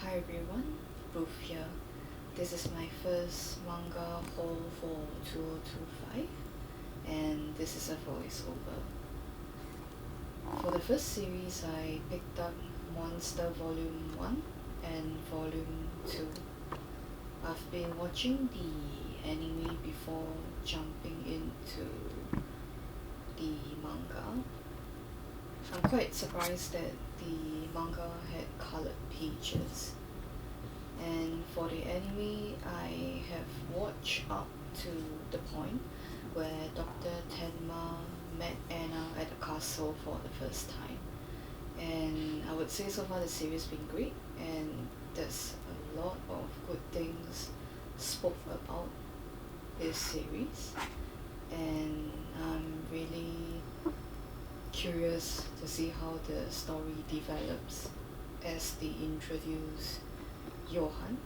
Hi everyone, Ruth here. This is my first manga haul for 2025 and this is a voiceover. For the first series I picked up Monster Volume 1 and Volume 2. I've been watching the anime before jumping into the manga. I'm quite surprised that the manga had colored pages. And for the anime, I have watched up to the point where Dr. Tenma met Anna at the castle for the first time. And I would say so far the series been great, and there's a lot of good things spoke about this series. And I'm really curious to see how the story develops as they introduce Johan.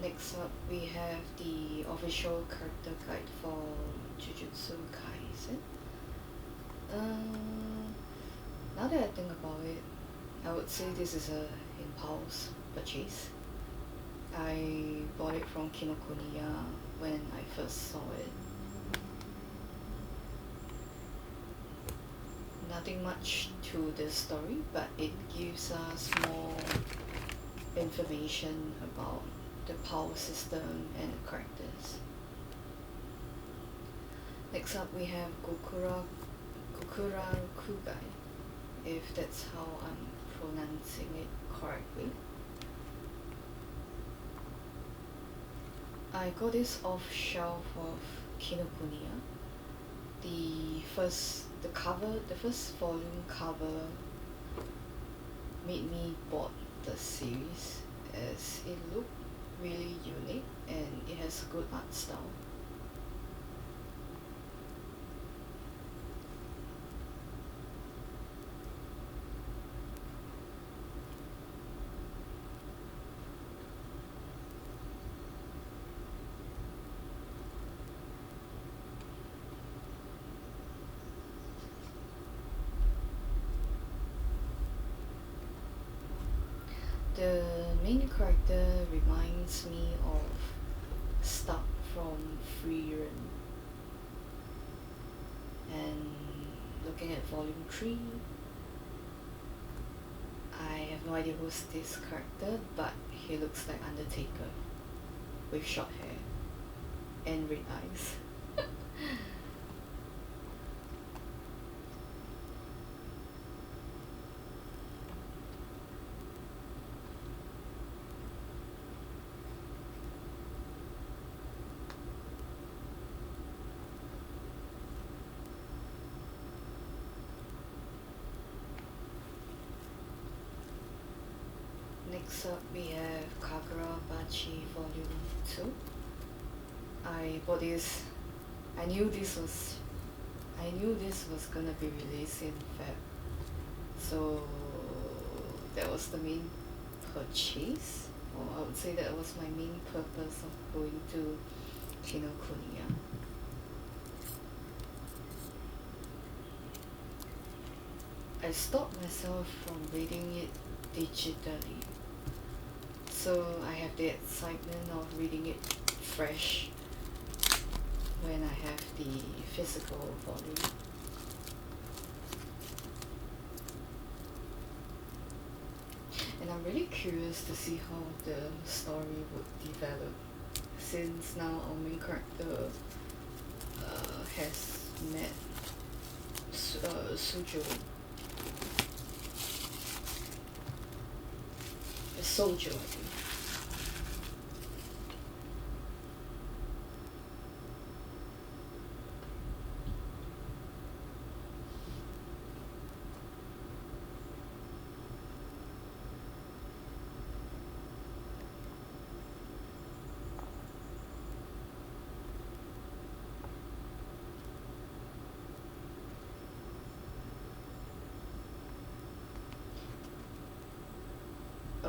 Next up, we have the official character guide for Jujutsu Kaisen. Now that I think about it, I would say this is a impulse purchase. I bought it from Kinokuniya when I first saw it. Nothing much to the story, but it gives us more information about the power system and the characters. Next up we have Gokurakugai, if that's how I'm pronouncing it correctly. I got this off shelf of Kinokuniya. The first volume cover made me bought the series as it looked really unique and it has a good art style. The main character reminds me of Stuck from Freerun. And looking at volume 3, I have no idea who's this character, but he looks like Undertaker with short hair and red eyes. Next up we have Kagurabachi Volume 2. I bought this. I knew this was gonna be released in Feb. So that was the main purchase. Or I would say that was my main purpose of going to Kinokuniya. I stopped myself from reading it digitally. So I have the excitement of reading it fresh when I have the physical volume. And I'm really curious to see how the story would develop, since now our main character has met Sujo, Sojo, I think.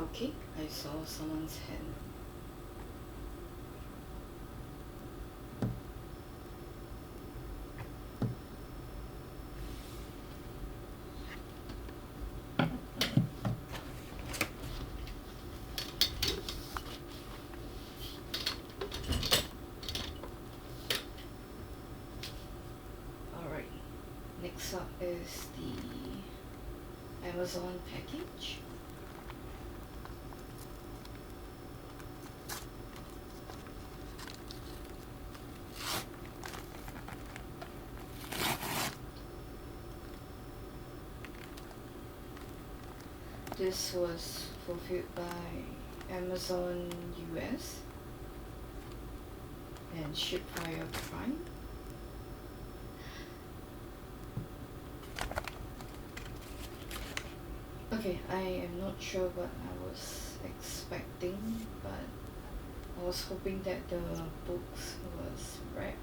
Okay, I saw someone's hand. Alright, next up is the Amazon package. This was fulfilled by Amazon US and shipped via Prime. Okay, I am not sure what I was expecting, but I was hoping that the books was wrapped.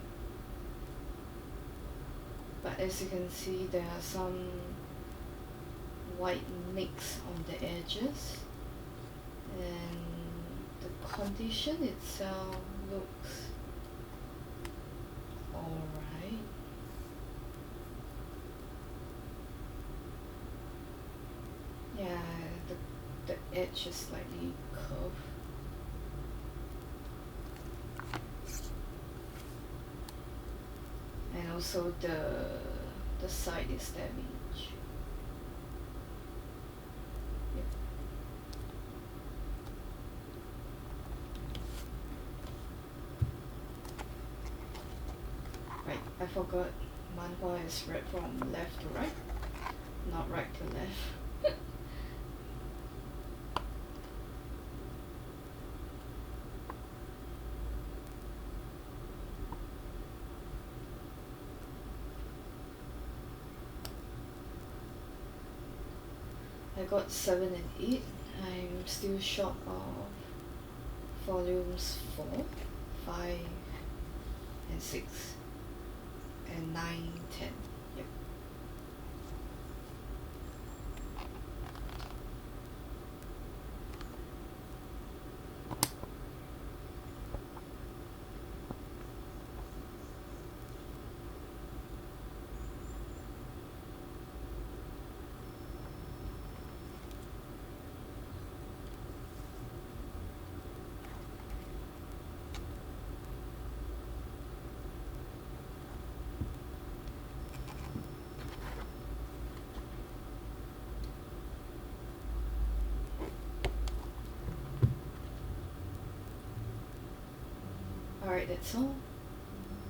But as you can see, there are some white nicks on the edges, and the condition itself looks alright. Yeah, the edge is slightly curved. And also the side is damaged. Yep. Right, I forgot manhwa is read from left to right, not right to left. I got 7 and 8. I'm still short of volumes 4, 5, and 6, and 9, 10. Yep. Alright, that's all.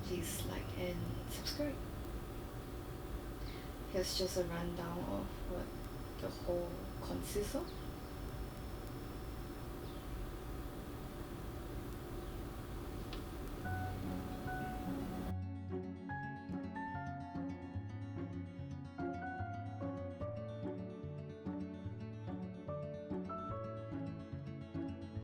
Please like and subscribe. Here's just a rundown of what the whole consists of.